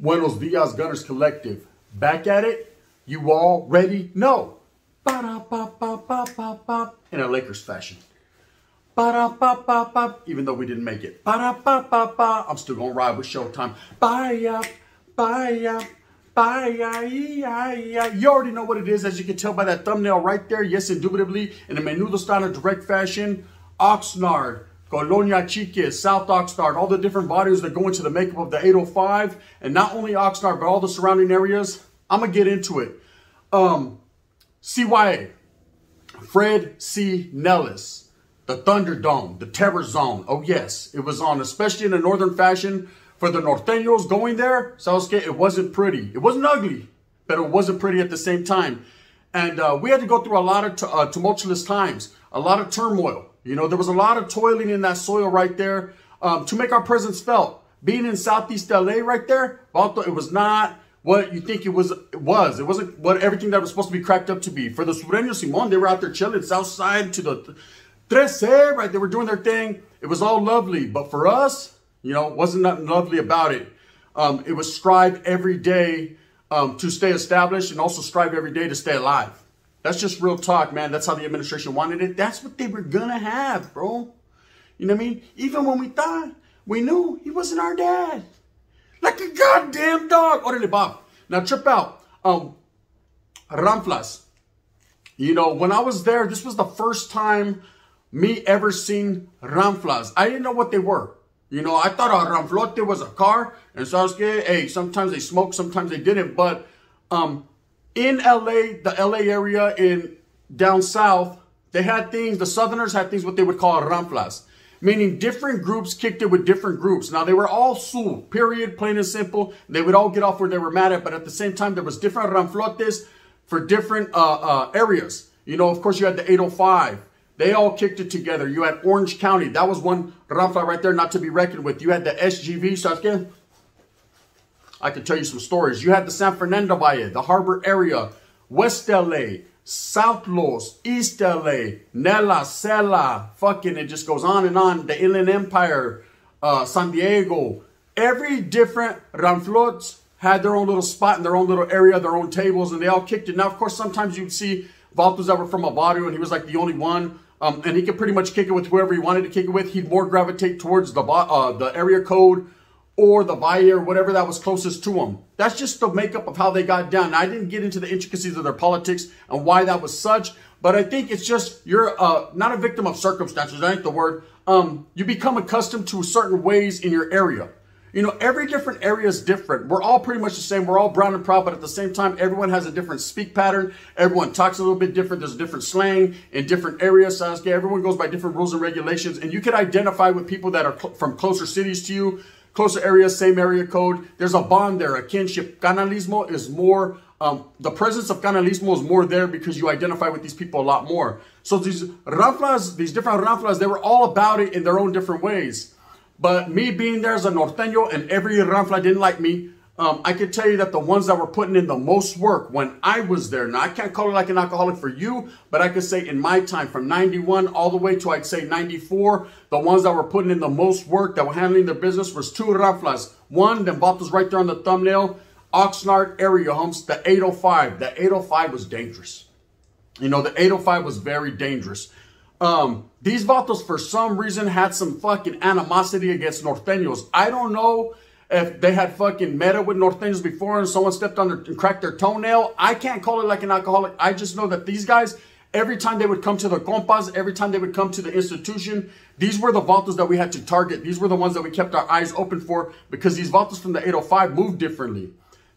Buenos Dias Gunners Collective. Back at it. You already know. Ba-da-ba-ba-ba-ba-ba. In a Lakers fashion. Ba-da-ba-ba-ba. Even though we didn't make it. Ba-da-ba-ba-ba. I'm still going to ride with Showtime. Bye-ya. Bye-ya. Bye-ya. You already know what it is, as you can tell by that thumbnail right there. Yes, indubitably. In a menudo style of direct fashion. Oxnard. Colonia Chique, South Oxnard, all the different bodies that go into the makeup of the 805. And not only Oxnard, but all the surrounding areas. I'm going to get into it. CYA, Fred C. Nellis, the Thunderdome, the Terror Zone. Oh, yes, it was on, especially in a northern fashion. For the Norteños going there, Southgate, it wasn't pretty. It wasn't ugly, but it wasn't pretty at the same time. And we had to go through a lot of tumultuous times, a lot of turmoil. You know, there was a lot of toiling in that soil right there to make our presence felt. Being in Southeast LA right there, it was not what you think it was. It wasn't what everything that was supposed to be cracked up to be. For the Sureños Simón, they were out there chilling, south side to the 13, right? They were doing their thing. It was all lovely. But for us, you know, wasn't nothing lovely about it. It was strive every day to stay established and also strive every day to stay alive. That's just real talk, man. That's how the administration wanted it. That's what they were going to have, bro. You know what I mean? Even when we thought, we knew he wasn't our dad. Like a goddamn dog. Orale, Bob. Now, trip out. Ranflas. You know, when I was there, this was the first time me ever seen Ranflas. I didn't know what they were. You know, I thought a Ranflote was a car. And so I was scared. Hey, sometimes they smoked, sometimes they didn't. But, in LA, the LA area in down south, they had things, the Southerners had things what they would call ranflas, meaning different groups kicked it with different groups. Now, they were all sul, period, plain and simple. They would all get off where they were mad at, but at the same time, there was different ranflotes for different areas. You know, of course, you had the 805. They all kicked it together. You had Orange County. That was one ranfla right there, not to be reckoned with. You had the SGV, so I could tell you some stories. You had the San Fernando Valle, the Harbor area, West LA, South Los, East LA, Nella, Sela, fucking, it just goes on and on. The Inland Empire, San Diego. Every different ranflots had their own little spot in their own little area, their own tables, and they all kicked it. Now, of course, sometimes you'd see vatos that were from a barrio, and he was like the only one. And he could pretty much kick it with whoever he wanted to kick it with. He'd more gravitate towards the area code or the Valle or whatever that was closest to them. That's just the makeup of how they got down. Now, I didn't get into the intricacies of their politics and why that was such, but I think it's just you're not a victim of circumstances. That ain't the word. You become accustomed to certain ways in your area. You know, every different area is different. We're all pretty much the same. We're all brown and proud, but at the same time, everyone has a different speak pattern. Everyone talks a little bit different. There's a different slang in different areas. Sasuke, everyone goes by different rules and regulations, and you can identify with people that are from closer cities to you, closer areas, same area code. There's a bond there, a kinship. Canalismo is more, the presence of canalismo is more there because you identify with these people a lot more. So these ranflas, these different ranflas, they were all about it in their own different ways. But me being there as a norteño and every ranfla didn't like me, I could tell you that the ones that were putting in the most work when I was there, now I can't call it like an alcoholic for you, but I could say in my time from 91 all the way to I'd say 94, the ones that were putting in the most work, that were handling their business was two ranflas. One, them vatos right there on the thumbnail, Oxnard area homes, the 805. The 805 was dangerous. You know, the 805 was very dangerous. These vatos for some reason had some fucking animosity against norteños. I don't know if they had fucking met up with norteños before and someone stepped on and cracked their toenail. I can't call it like an alcoholic. I just know that these guys, every time they would come to the compas, every time they would come to the institution, these were the vatos that we had to target. These were the ones that we kept our eyes open for because these vatos from the 805 moved differently.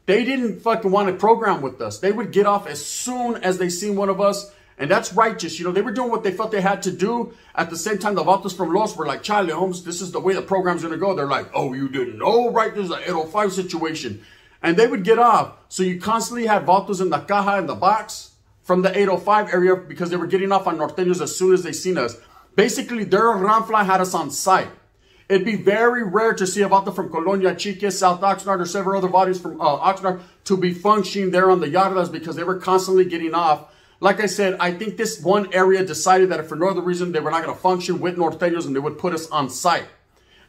They didn't fucking want to program with us. They would get off as soon as they seen one of us. And that's righteous. You know, they were doing what they felt they had to do. At the same time, the vatos from Los were like, Charlie Holmes, this is the way the program's going to go. They're like, oh, you didn't know, right? There's an 805 situation. And they would get off. So you constantly had vatos in the caja, in the box, from the 805 area because they were getting off on norteños as soon as they seen us. Basically, their ranfla had us on site. It'd be very rare to see a vato from Colonia Chique, South Oxnard, or several other bodies from Oxnard to be functioning there on the yardas because they were constantly getting off. Like I said, I think this one area decided that if for no other reason they were not going to function with norteños and they would put us on site.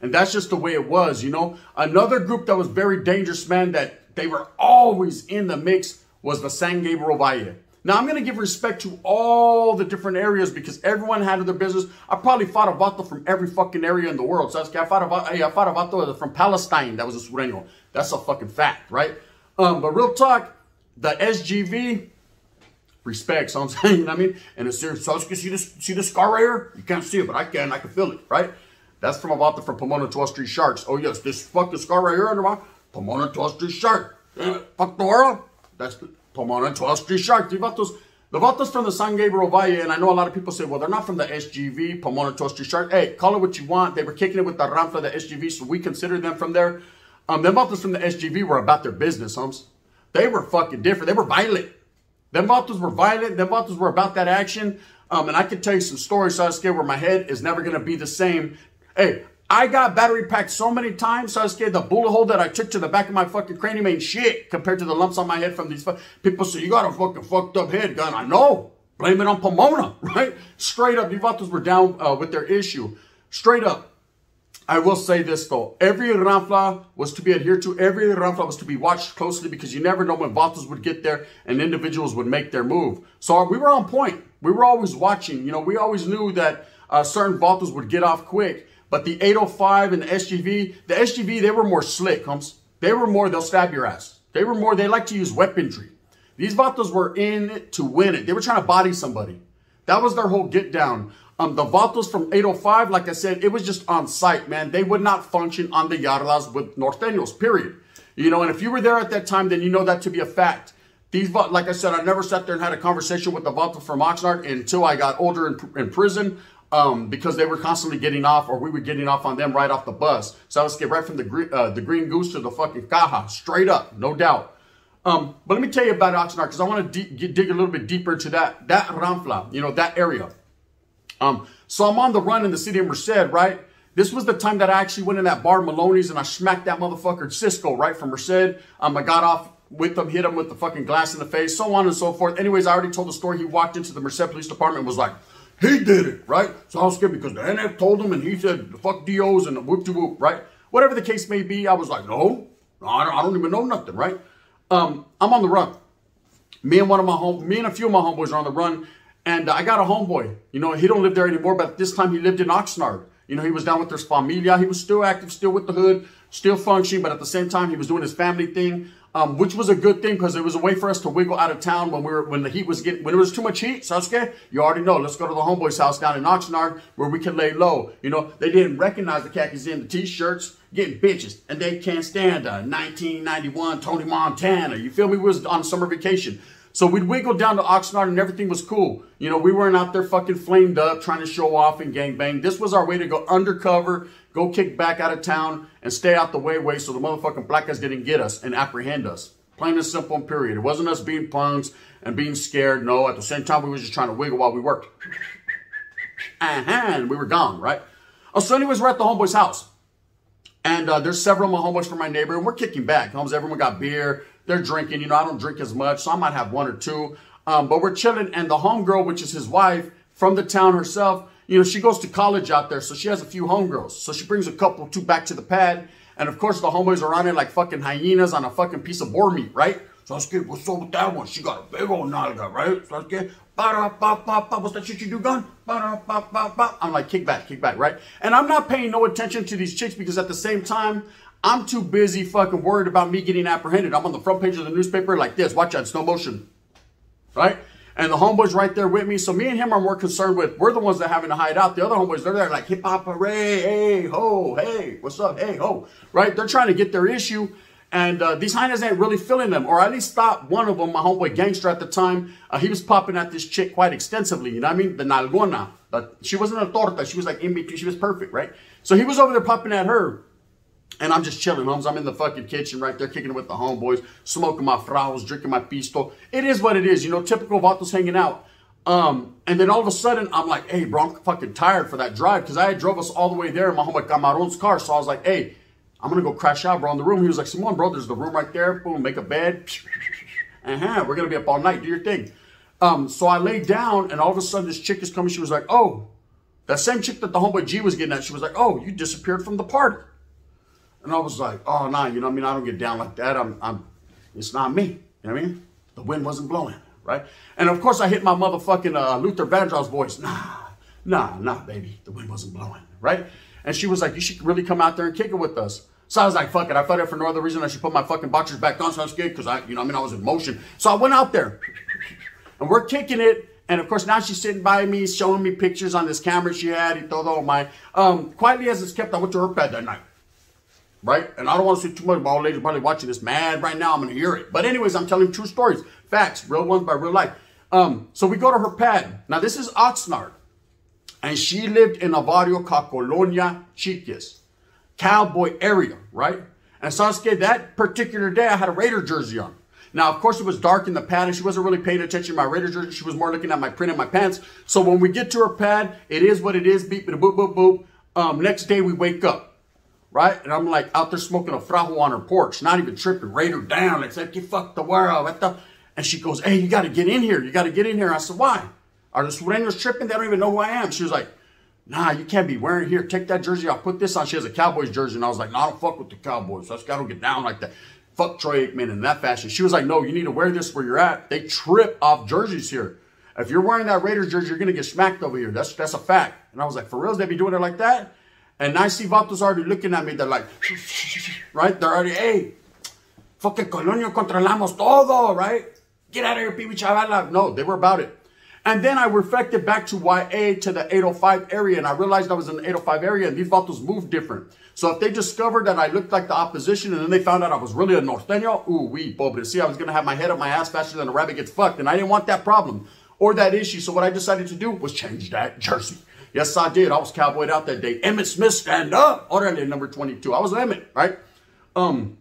And that's just the way it was, you know. Another group that was very dangerous, man, that they were always in the mix was the San Gabriel Valle. Now, I'm going to give respect to all the different areas because everyone had their business. I probably fought a vato from every fucking area in the world. So I fought a vato from Palestine. That was a Sureño. That's a fucking fact, right? But real talk, the SGV, respect, so I'm saying, you know what I mean? And it's serious. So see this scar right here? You can't see it, but I can feel it, right? That's from a vato from Pomona 12th Street Sharks. Oh, yes, this fucking scar right here under my Pomona 12th Street Shark. Fuck the world. That's Pomona 12th Street Shark. The vatos from the San Gabriel Valle, and I know a lot of people say, well, they're not from the SGV, Pomona 12th Street Shark. Hey, call it what you want. They were kicking it with the Ranfla, the SGV, so we consider them from there. Them vatos from the SGV were about their business, homes. They were fucking different. They were violent. Them vatos were violent. Them vatos were about that action. And I can tell you some stories, Sasuke, where my head is never going to be the same. Hey, I got battery packed so many times, Sasuke, the bullet hole that I took to the back of my fucking cranium ain't shit compared to the lumps on my head from these people say, you got a fucking fucked up head, gun. I know. Blame it on Pomona, right? Straight up, these vatos were down with their issue. Straight up. I will say this, though. Every Ranfla was to be adhered to. Every Ranfla was to be watched closely because you never know when vatos would get there and individuals would make their move. So we were on point. We were always watching. You know, we always knew that certain vatos would get off quick. But the 805 and the SGV, they were more slick, homes. They were more, they'll stab your ass. They were more, they like to use weaponry. These vatos were in it to win it. They were trying to body somebody. That was their whole get down. The vatos from 805, like I said, it was just on site, man. They would not function on the yardas with norteños, period. You know, and if you were there at that time, then you know that to be a fact. These, like I said, I never sat there and had a conversation with the vato from Oxnard until I got older in prison. Because they were constantly getting off, or we were getting off on them right off the bus. So I was get right from the Green Goose to the fucking Caja, straight up, no doubt. But let me tell you about Oxnard, because I want to dig a little bit deeper into that Ranfla, you know, that area. So I'm on the run in the city of Merced, right? This was the time that I actually went in that bar, Maloney's, and I smacked that motherfucker Cisco, right, from Merced. I got off with him, hit him with the fucking glass in the face, so on and so forth. Anyways, I already told the story. He walked into the Merced Police Department and was like, he did it, right? So I was scared because the NF told him and he said, fuck DOs and whoop-de-whoop, right? Whatever the case may be, I was like, no, I don't even know nothing, right? I'm on the run. Me and a few of my homeboys are on the run. And I got a homeboy. You know, he don't live there anymore, but this time he lived in Oxnard. You know, he was down with his familia. He was still active, still with the hood, still functioning, but at the same time, he was doing his family thing. Which was a good thing because it was a way for us to wiggle out of town when the heat was when it was too much heat. Sasuke, you already know. Let's go to the homeboy's house down in Oxnard where we can lay low. You know, they didn't recognize the khakis in the t-shirts, getting bitches, and they can't stand 1991 Tony Montana. You feel me? We was on summer vacation. So we'd wiggle down to Oxnard and everything was cool. You know, we weren't out there fucking flamed up trying to show off and gangbang. This was our way to go undercover, go kick back out of town and stay out the way so the motherfucking black guys didn't get us and apprehend us. Plain and simple and period. It wasn't us being punks and being scared. No, at the same time, we were just trying to wiggle while we worked. And we were gone, right? So anyways, we're at the homeboy's house. And there's several of my homeboys from my neighborhood. And we're kicking back. Homes, everyone got beer. They're drinking. You know, I don't drink as much, so I might have one or two. But we're chilling. And the homegirl, which is his wife, from the town herself, you know, she goes to college out there. So she has a few homegirls. So she brings two back to the pad. And of course, the homeboys are on it like fucking hyenas on a fucking piece of boar meat, right? So I was like, what's up with that one? She got a big old nalga, right? So I was like, what's that shit you do, gun? I'm like, kick back, right? And I'm not paying no attention to these chicks because at the same time, I'm too busy fucking worried about me getting apprehended. I'm on the front page of the newspaper like this. Watch out, slow motion, right? And the homeboy's right there with me. So me and him are more concerned with, we're the ones that having to hide out. The other homeboys, they're there like hip hop hooray, hey, ho, hey, what's up, hey, ho, right? They're trying to get their issue. And these hyenas ain't really feeling them. Or at least thought one of them, my homeboy Gangster at the time, he was popping at this chick quite extensively. You know what I mean? The nalgona. But she wasn't a torta. She was like in between. She was perfect, right? So he was over there popping at her. And I'm just chilling, homes. I'm in the fucking kitchen right there, kicking it with the homeboys, smoking my fraus, drinking my pisto. It is what it is, you know, typical vatos hanging out. And then all of a sudden, I'm like, hey, bro, I'm fucking tired for that drive. Because I had drove us all the way there in my homeboy Camaron's car. So I was like, hey, I'm going to go crash out, bro, in the room. He was like, Simon, bro, there's the room right there. Boom, make a bed. We're going to be up all night. Do your thing. So I laid down, and all of a sudden, this chick is coming. She was like, oh, That same chick that the homeboy G was getting at, she was like, oh, you disappeared from the party. And I was like, oh, nah, you know what I mean? I don't get down like that. It's not me. You know what I mean? The wind wasn't blowing, right? And of course, I hit my motherfucking Luther Vandross voice. Nah, baby. The wind wasn't blowing, right? And she was like, you should really come out there and kick it with us. So I was like, fuck it. I felt it for no other reason. I should put my fucking boxers back on. So I was scared because I was in motion. So I went out there and we're kicking it. And of course, now she's sitting by me, showing me pictures on this camera she had. Y todo my, quietly as it's kept, I went to her pad that night. Right? And I don't want to say too much. My old lady's probably watching this mad right now. I'm going to hear it. But anyways, I'm telling true stories. Facts. Real ones by real life. So we go to her pad. Now, this is Oxnard. And she lived in a barrio called Colonia Chiques. Cowboy area, right? And so that particular day, I had a Raider jersey on. Now, of course, it was dark in the pad, and she wasn't really paying attention to my Raider jersey. She was more looking at my print in my pants. So when we get to her pad, it is what it is. Beep, boop, boop, boop. Next day, we wake up, right? And I'm like out there smoking a frajo on her porch, not even tripping. Raider down. It's like, you fuck the world. What the? And she goes, hey, you got to get in here. You got to get in here. I said, why? Are the Sureños tripping? They don't even know who I am. She was like, nah, you can't be wearing here. Take that jersey off. Put this on. She has a Cowboys jersey. And I was like, no, I don't fuck with the Cowboys. So I got to get down like that. Fuck Troy Aikman in that fashion. She was like, no, you need to wear this where you're at. They trip off jerseys here. If you're wearing that Raiders jersey, you're going to get smacked over here. That's a fact. And I was like, for reals, they be doing it like that? And I see Vatos already looking at me. They're like, right? They're already, hey, fucking Colonio controlamos todo, right? Get out of here, pibi chavala. No, they were about it. And then I reflected back to YA to the 805 area, and I realized I was in the 805 area, and these vatos moved different. So if they discovered that I looked like the opposition, and then they found out I was really a norteño, ooh, wee, pobre. See, I was going to have my head up my ass faster than a rabbit gets fucked, and I didn't want that problem or that issue. So what I decided to do was change that jersey. Yes, I did. I was cowboyed out that day. Emmett Smith, stand up. Orderly, number 22. I was Emmett, right? And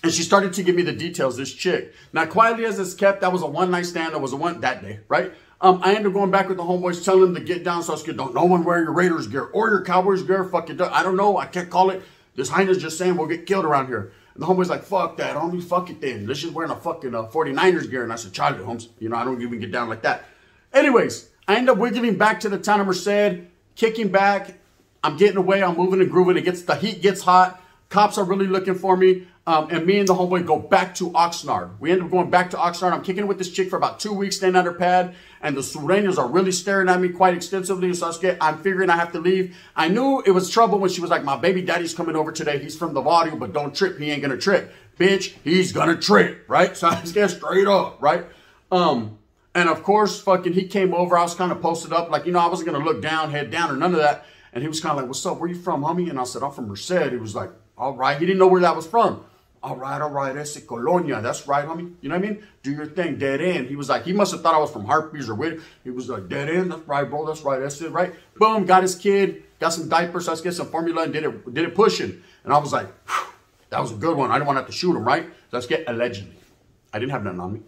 she started to give me the details, this chick. Now, quietly as it's kept, that was a one-night stand. That was a one that day, right? I ended up going back with the homeboys, telling them to get down. So I was good. Don't no one wear your Raiders gear or your Cowboys gear. Fuck it. I don't know. I can't call it. This Heine's just saying we'll get killed around here. And the homeboy's like, fuck that. Only fuck it then. Let's just wearing a fucking 49ers gear. And I said, Charlie Holmes, you know, I don't even get down like that. Anyways, I end up wiggling back to the town of Merced, kicking back. I'm getting away. I'm moving and grooving. The heat gets hot. Cops are really looking for me. And me and the homeboy go back to Oxnard. We end up going back to Oxnard. I'm kicking it with this chick for about 2 weeks, staying at her pad. And the Sureños are really staring at me quite extensively. So I'm figuring I have to leave. I knew it was trouble when she was like, my baby daddy's coming over today. He's from the barrio, but don't trip. He ain't going to trip. Bitch, he's going to trip, right? So I just get straight up, right? And of course, fucking he came over. I was kind of posted up. Like, you know, I wasn't going to look down, head down or none of that. And he was kind of like, what's up? Where you from, homie? And I said, I'm from Merced. He was like, all right. He didn't know where that was from. All right. Ese Colonia. That's right, homie. You know what I mean? Do your thing. Dead end. He was like, he must have thought I was from Harpies or Whit. He was like, dead end. That's right, bro. That's right. That's it, right? Boom. Got his kid. Got some diapers. So I get some formula and did it pushing. And I was like, that was a good one. I didn't want to have to shoot him, right? So let's get allegedly. I didn't have nothing on me.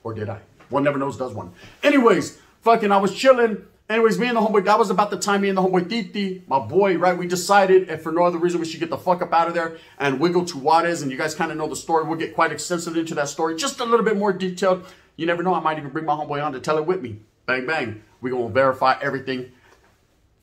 Or did I? One never knows, does one. Anyways, fucking I was chilling. Anyways, me and the homeboy, that was about the time me and the homeboy Titi, my boy, right? We decided, if for no other reason, we should get the fuck up out of there and wiggle to Juarez. And you guys kind of know the story. We'll get quite extensive into that story. Just a little bit more detailed. You never know. I might even bring my homeboy on to tell it with me. Bang, bang. We're going to verify everything.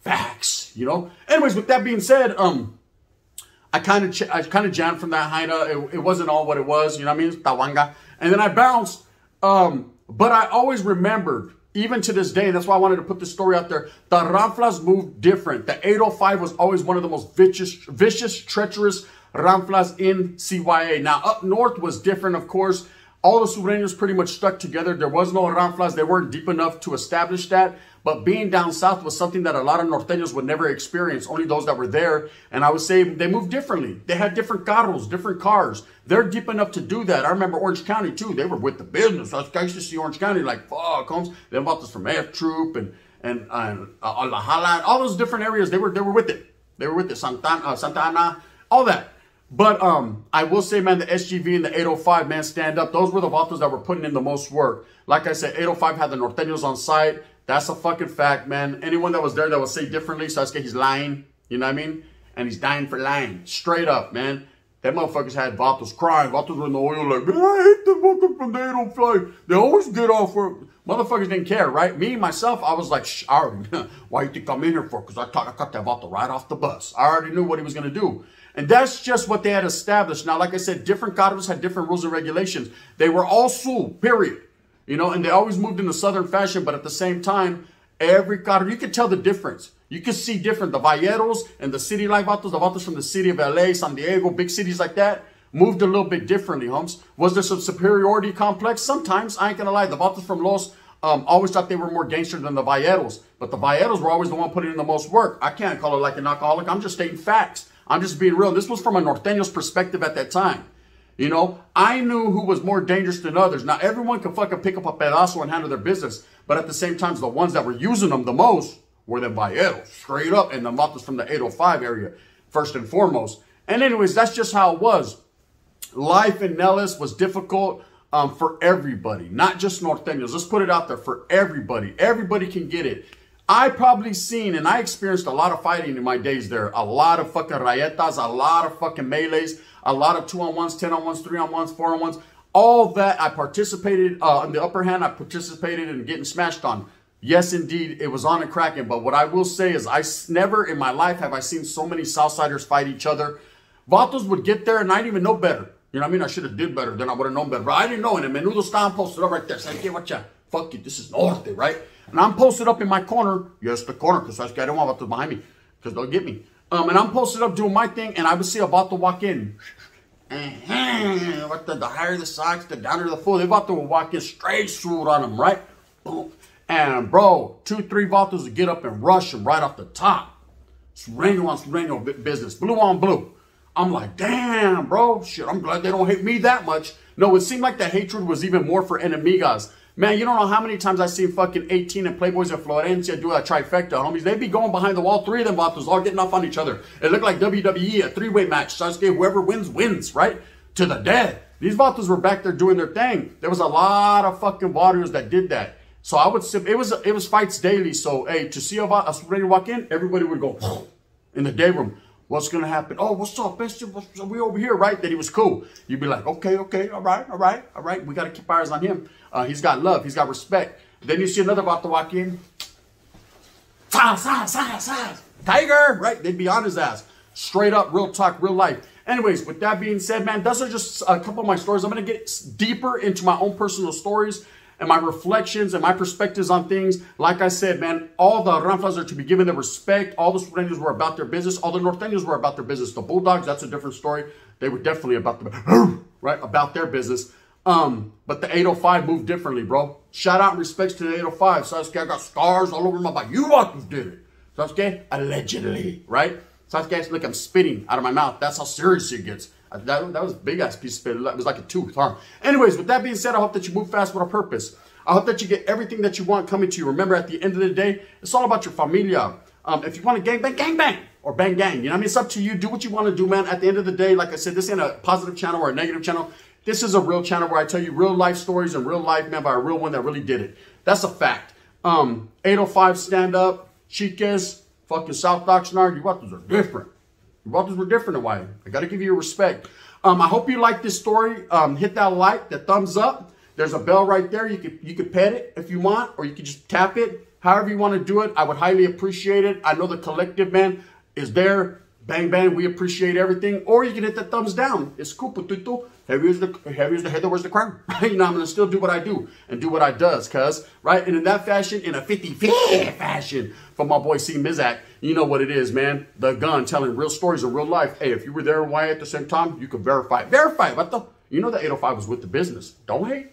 Facts, you know? Anyways, with that being said, I kind of jammed from that Heina. It wasn't all what it was. You know what I mean? Tawanga. And then I bounced. But I always remembered, even to this day, and that's why I wanted to put this story out there, the Ranflas moved different. The 805 was always one of the most vicious, treacherous Ranflas in CYA. Now, up north was different, of course. All the Sureños pretty much stuck together. There was no Ranflas. They weren't deep enough to establish that. But being down south was something that a lot of Norteños would never experience, only those that were there. And I would say they moved differently. They had different carros, different cars. They're deep enough to do that. I remember Orange County, too. They were with the business. I used to see Orange County like, fuck, Holmes. They bought this from F Troop and La Hala, all those different areas. They were with it. They were with it. Santa Ana, all that. But I will say, man, the SGV and the 805, man, stand up. Those were the vatos that were putting in the most work. Like I said, 805 had the Norteños on site. That's a fucking fact, man. Anyone that was there that would say differently, so he's lying. You know what I mean? And he's dying for lying. Straight up, man. That motherfuckers had Vatos crying. Vatos were in the oil like, man, I hate the fucking from the 805. They always get off work. Motherfuckers didn't care, right? Me, myself, I was like, I already, why you think I'm in here for? Because I cut that Vato right off the bus. I already knew what he was going to do. And that's just what they had established. Now, like I said, different carros had different rules and regulations. They were all Sul, period. You know, and they always moved in the Southern fashion. But at the same time, every carro, you could tell the difference. You could see different. The Valleros and the city life Vatos, the Vatos from the city of LA, San Diego, big cities like that, moved a little bit differently, Holmes. Was there some superiority complex? Sometimes. I ain't going to lie. The Vatos from Los always thought they were more gangster than the Valleros. But the Valleros were always the one putting in the most work. I can't call it like an alcoholic. I'm just stating facts. I'm just being real. This was from a Norteño's perspective at that time. You know, I knew who was more dangerous than others. Now, everyone can fucking pick up a pedazo and handle their business. But at the same time, the ones that were using them the most were the Valleros, straight up, and the Vatos from the 805 area, first and foremost. And anyways, that's just how it was. Life in Nellis was difficult for everybody, not just Norteños. Let's put it out there for everybody. Everybody can get it. I probably seen and I experienced a lot of fighting in my days there. A lot of fucking rayetas, a lot of fucking melees, a lot of 2-on-1s, 10-on-1s, 3-on-1s, 4-on-1s. All that I participated, on the upper hand, I participated in getting smashed on. Yes, indeed, it was on and cracking. But what I will say is I never in my life have I seen so many Southsiders fight each other. Vatos would get there and I didn't even know better. You know what I mean? I should have did better. Then I would have known better. But I didn't know. And the menudo estaban posted up right there. Saying, hey, watch out. Fuck you. This is Norte, right? And I'm posted up in my corner. Yes, the corner. Because I don't want Vatos behind me. Because they'll get me. And I'm posted up doing my thing. And I would see a Vato walk in. The higher the socks, the downer the full. They Vato will walk in straight suit on them, right? Boom. And bro, 2-3 Vatos would get up and rush them right off the top. Sureño on Sureño business. Blue on blue. I'm like, damn, bro. Shit, I'm glad they don't hate me that much. No, it seemed like the hatred was even more for enemigas. Man, you don't know how many times I've seen fucking 18 and Playboys of Florencia do a trifecta, homies. They be going behind the wall, 3 of them Vatos, all getting off on each other. It looked like WWE, a 3-way match. Sasuke, whoever wins, wins, right? To the death. These Vatos were back there doing their thing. There was a lot of fucking warriors that did that. So I would say, it was fights daily. So, hey, to see a Sureño walk in, everybody would go in the day room. What's going to happen? Oh, what's up, mister? We over here, right? That he was cool. You'd be like, okay, all right. We got to keep our eyes on him. He's got love. He's got respect. Then you see another Vato walk in. Tiger, right? They'd be on his ass. Straight up, real talk, real life. Anyways, with that being said, man, those are just a couple of my stories. I'm going to get deeper into my own personal stories and my reflections and my perspectives on things. Like I said, man, all the Ranflas are to be given their respect. All the Sureños were about their business. All the Norteños were about their business. The Bulldogs, that's a different story. They were definitely about about their business. But the 805 moved differently, bro. Shout out and respects to the 805. Sasuke, I got scars all over my body. You Vatos did it. Sasuke, allegedly, right? Sasuke, look, I'm spitting out of my mouth. That's how serious it gets. That was a big-ass piece of spit. It was like a tooth, huh? Anyways, with that being said, I hope that you move fast with a purpose. I hope that you get everything that you want coming to you. Remember, at the end of the day, it's all about your familia. If you want to gang bang, or bang gang. You know what I mean? It's up to you. Do what you want to do, man. At the end of the day, like I said, this ain't a positive channel or a negative channel. This is a real channel where I tell you real life stories and real life, man, by a real one that really did it. That's a fact. 805 stand up, Chiques, fucking South Oxnard, you Vatos are different. Your Vatos were different in Hawaii. I got to give you your respect. I hope you like this story. Hit that like, that thumbs up. There's a bell right there. You could pet it if you want, or you could just tap it. However you want to do it, I would highly appreciate it. I know the collective, man, is there. Bang, bang, we appreciate everything. Or you can hit the thumbs down. It's cool, putito. Heavy as the head that wears the crown. Right? You know, I'm going to still do what I do and do what I does, cuz. Right? And in that fashion, in a 50-50 fashion, from my boy C. Mizak, you know what it is, man. The gun telling real stories of real life. Hey, if you were there in Hawaii at the same time, you could verify. Verify. What the? You know the 805 was with the business. Don't hate.